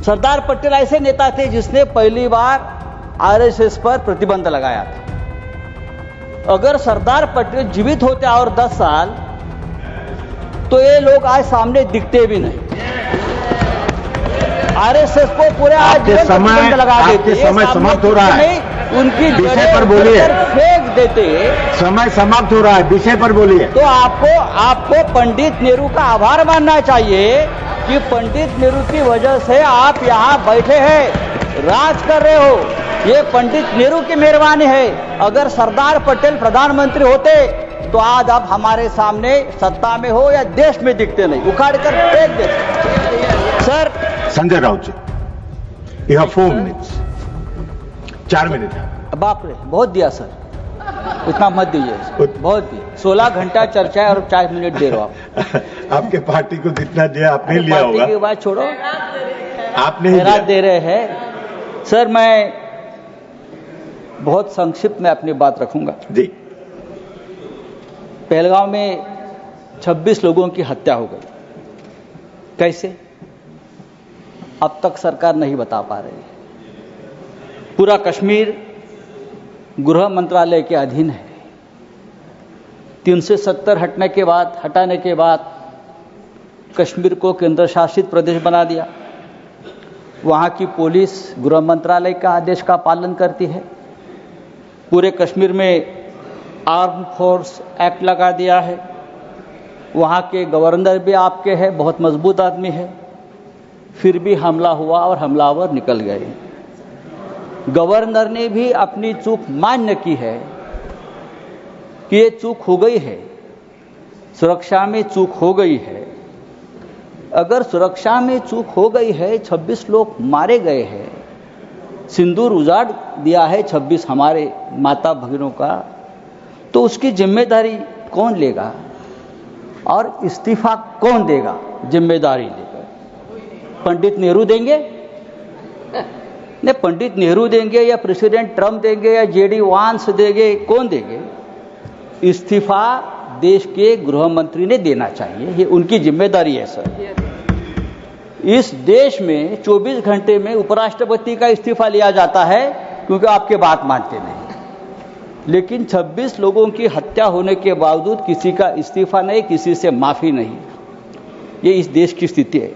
सरदार पटेल ऐसे नेता थे जिसने पहली बार आरएसएस पर प्रतिबंध लगाया था। अगर सरदार पटेल जीवित होते और 10 साल तो ये लोग आज सामने दिखते भी नहीं। आरएसएस को पूरे आज प्रतिबंध लगा देते। समय समाप्त हो रहा है, उनकी विषय पर बोलिए। फेंक देते। समय समाप्त हो रहा है, विषय पर बोलिए। तो आपको पंडित नेहरू का आभार मानना चाहिए कि पंडित नेहरू की वजह से आप यहाँ बैठे हैं, राज कर रहे हो। ये पंडित नेहरू की मेहरबानी है। अगर सरदार पटेल प्रधानमंत्री होते तो आज आप हमारे सामने सत्ता में हो या देश में दिखते नहीं, उखाड़ कर फेंक देते। Sir Sanjay Raut ji, you have 4 minutes, 4 minute. बाप रे, बहुत दिया सर, इतना मत दीजिए, बहुत दिया। 16 घंटा चर्चा है और 4 मिनट दे रहे हो आप। आपके पार्टी को जितना दिया आपने लिया होगा। पार्टी की बात छोड़ो, आपने ही मेरा दे रहे हैं। सर मैं बहुत संक्षिप्त में अपनी बात रखूंगा जी। पहलगांव में 26 लोगों की हत्या हो गई। कैसे? अब तक सरकार नहीं बता पा रही। पूरा कश्मीर गृह मंत्रालय के अधीन है। 370 हटाने के बाद कश्मीर को केंद्र शासित प्रदेश बना दिया। वहाँ की पुलिस गृह मंत्रालय का आदेश का पालन करती है। पूरे कश्मीर में आर्म फोर्स एक्ट लगा दिया है। वहाँ के गवर्नर भी आपके हैं, बहुत मजबूत आदमी है। फिर भी हमला हुआ और हमलावर निकल गए। गवर्नर ने भी अपनी चूक मान्य की है कि ये चूक हो गई है, सुरक्षा में चूक हो गई है। अगर सुरक्षा में चूक हो गई है, 26 लोग मारे गए हैं, सिंदूर उजाड़ दिया है 26 हमारे माता भगिनों का, तो उसकी जिम्मेदारी कौन लेगा और इस्तीफा कौन देगा? जिम्मेदारी लेकर पंडित नेहरू देंगे? नहीं, पंडित नेहरू देंगे या प्रेसिडेंट ट्रम्प देंगे या जेडी वांस देंगे? कौन देंगे? इस्तीफा देश के गृह मंत्री ने देना चाहिए, ये उनकी जिम्मेदारी है सर। इस देश में 24 घंटे में उपराष्ट्रपति का इस्तीफा लिया जाता है क्योंकि आपके बात मानते नहीं। लेकिन 26 लोगों की हत्या होने के बावजूद किसी का इस्तीफा नहीं, किसी से माफी नहीं। ये इस देश की स्थिति है।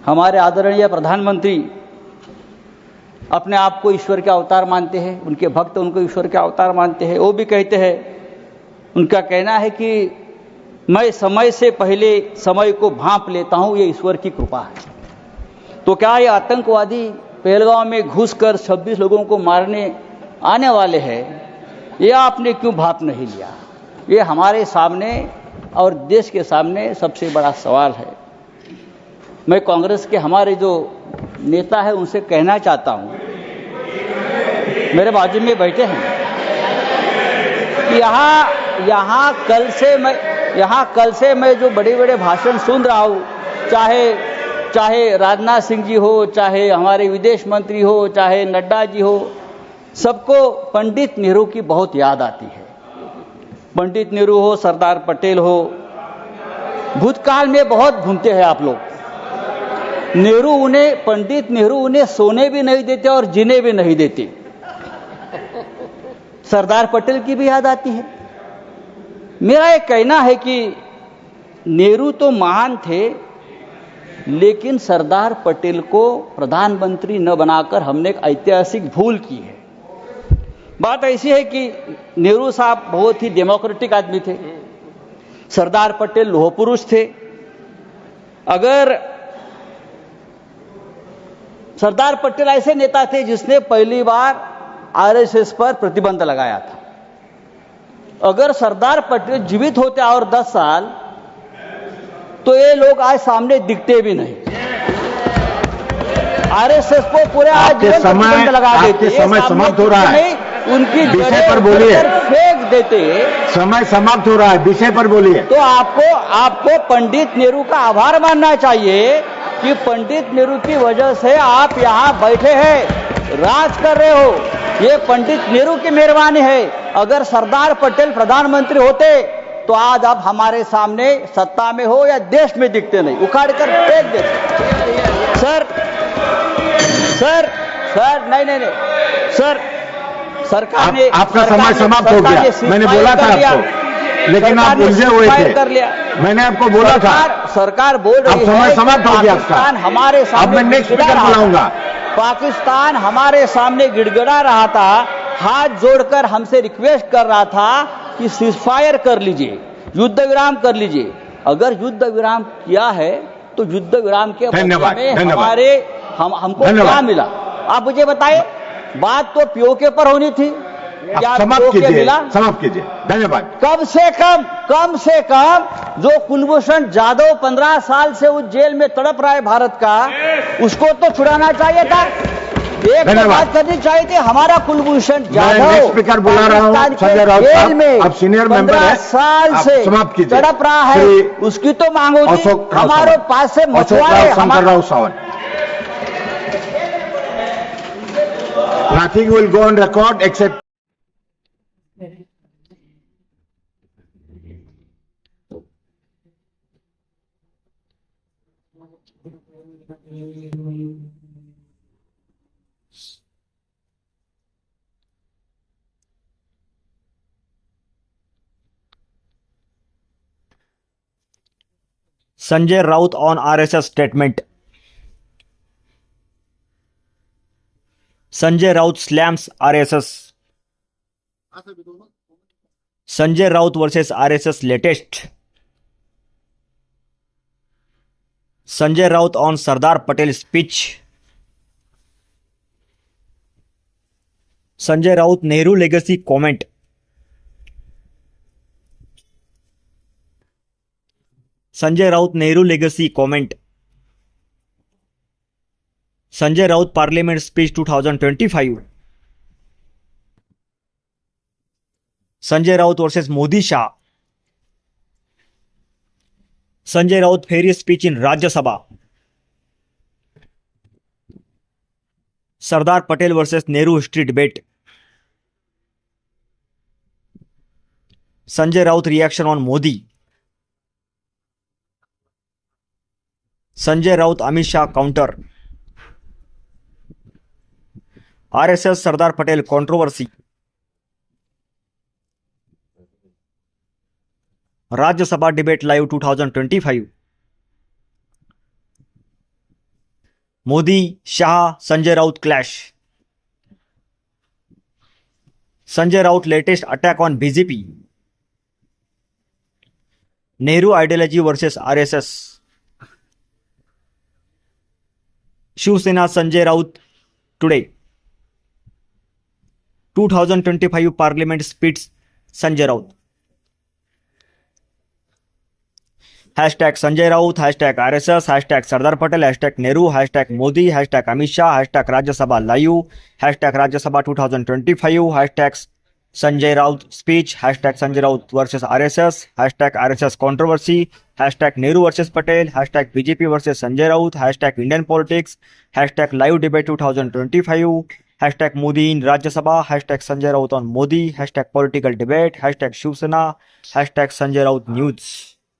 हमारे आदरणीय प्रधानमंत्री अपने आप को ईश्वर के अवतार मानते हैं, उनके भक्त उनको ईश्वर के अवतार मानते हैं। वो भी कहते हैं, उनका कहना है कि मैं समय से पहले समय को भांप लेता हूं, ये ईश्वर की कृपा है। तो क्या ये आतंकवादी पहलगांव में घुसकर 26 लोगों को मारने आने वाले हैं? ये आपने क्यों भाप नहीं लिया? ये हमारे सामने और देश के सामने सबसे बड़ा सवाल है। मैं कांग्रेस के हमारे जो नेता है उनसे कहना चाहता हूं, मेरे बाजू में बैठे हैं, यहाँ कल से मैं जो बड़े बड़े भाषण सुन रहा हूं, चाहे राजनाथ सिंह जी हो, चाहे हमारे विदेश मंत्री हो, चाहे नड्डा जी हो, सबको पंडित नेहरू की बहुत याद आती है। पंडित नेहरू हो, सरदार पटेल हो, भूतकाल में बहुत घूमते हैं आप लोग। पंडित नेहरू उन्हें सोने भी नहीं देते और जीने भी नहीं देते। सरदार पटेल की भी याद आती है। मेरा ये कहना है कि नेहरू तो महान थे, लेकिन सरदार पटेल को प्रधानमंत्री न बनाकर हमने एक ऐतिहासिक भूल की है। बात ऐसी है कि नेहरू साहब बहुत ही डेमोक्रेटिक आदमी थे, सरदार पटेल लोह पुरुष थे। अगर सरदार पटेल ऐसे नेता थे जिसने पहली बार आरएसएस पर प्रतिबंध लगाया था। अगर सरदार पटेल जीवित होते और 10 साल तो ये लोग आज सामने दिखते भी नहीं। आरएसएस को पूरे आज प्रतिबंध लगा देते। समय समाप्त हो रहा है, उनकी विषय पर बोलिए। फेंक देते। समय समाप्त हो रहा है, विषय पर बोलिए। तो आपको पंडित नेहरू का आभार मानना चाहिए कि पंडित नेहरू की वजह से आप यहाँ बैठे हैं, राज कर रहे हो। ये पंडित नेहरू की मेहरबानी है। अगर सरदार पटेल प्रधानमंत्री होते तो आज आप हमारे सामने सत्ता में हो या देश में दिखते नहीं, उखाड़ कर फेंक देते। सर सर सर नहीं सर, सरकार ने आपका समय समाप्त हो गया। मैंने बोला था आपको, लेकिन आप उलझे हुए थे। मैंने आपको बोला था। सरकार बोल रही है, समय समाप्त हो गया पाकिस्तान हमारे सामने, अब मैं नेक्स्ट स्पीकर बुलाऊंगा। पाकिस्तान हमारे सामने गिड़गिड़ा रहा था, हाथ जोड़कर हमसे रिक्वेस्ट कर रहा था कि सीजफायर कर लीजिए, युद्ध विराम कर लीजिए। अगर युद्ध विराम किया है तो युद्ध विराम के बदले में हमको क्या मिला? आप मुझे बताइए। बात तो पीओके पर होनी थी, क्या समाप्त कीजिए, मिला? समाप्त कीजिए। धन्यवाद। कम से कम जो कुलभूषण जाधव 15 साल से उस जेल में तड़प रहा है भारत का, उसको तो छुड़ाना चाहिए था। एक बात करनी चाहिए थी, हमारा कुलभूषण जाधव स्पीकर बुला रहा हूं, संजय राउत जेल में अब सीनियर मेंबर है, 15 साल से समाप्त कीजिए। तड़प रहा है, उसकी तो मांग होती। हमारे पास से मछुआरे, Shankarrao Sawant. Nothing will go on record except Sanjay Raut on RSS statement. Sanjay Raut slams RSS. Sanjay Raut versus RSS latest. Sanjay Raut on Sardar Patel speech. Sanjay Raut Nehru legacy comment. Sanjay Raut Nehru legacy comment. Sanjay Raut Parliament speech 2025. Sanjay Raut versus Modi Shah. Sanjay Raut fairy speech in Rajya Sabha. Sardar Patel versus Nehru history debate. Sanjay Raut reaction on Modi. Sanjay Raut Amit Shah counter. RSS Sardar Patel controversy. Rajya Sabha debate live 2025. Modi, Shah, Sanjay Raut clash. Sanjay Raut latest attack on BJP. Nehru ideology versus RSS. Shiv Sena Sanjay Raut today. 2025 Parliament speech Sanjay Raut. Hashtag Sanjay Raut, hashtag RSS, hashtag Sardar Patel, hashtag Nehru, hashtag Modi, hashtag Amit Shah, hashtag Rajya Sabha live, hashtag Rajya Sabha 2025, hashtag Sanjay Raut speech, hashtag Sanjay Raut versus RSS, hashtag RSS controversy, hashtag Nehru versus Patel, hashtag BJP versus Sanjay Raut, hashtag Indian politics, hashtag live debate 2025, hashtag Modi in Rajya Sabha, hashtag Sanjay Raut on Modi, hashtag political debate, hashtag Shiv Sena, hashtag Sanjay Raut news.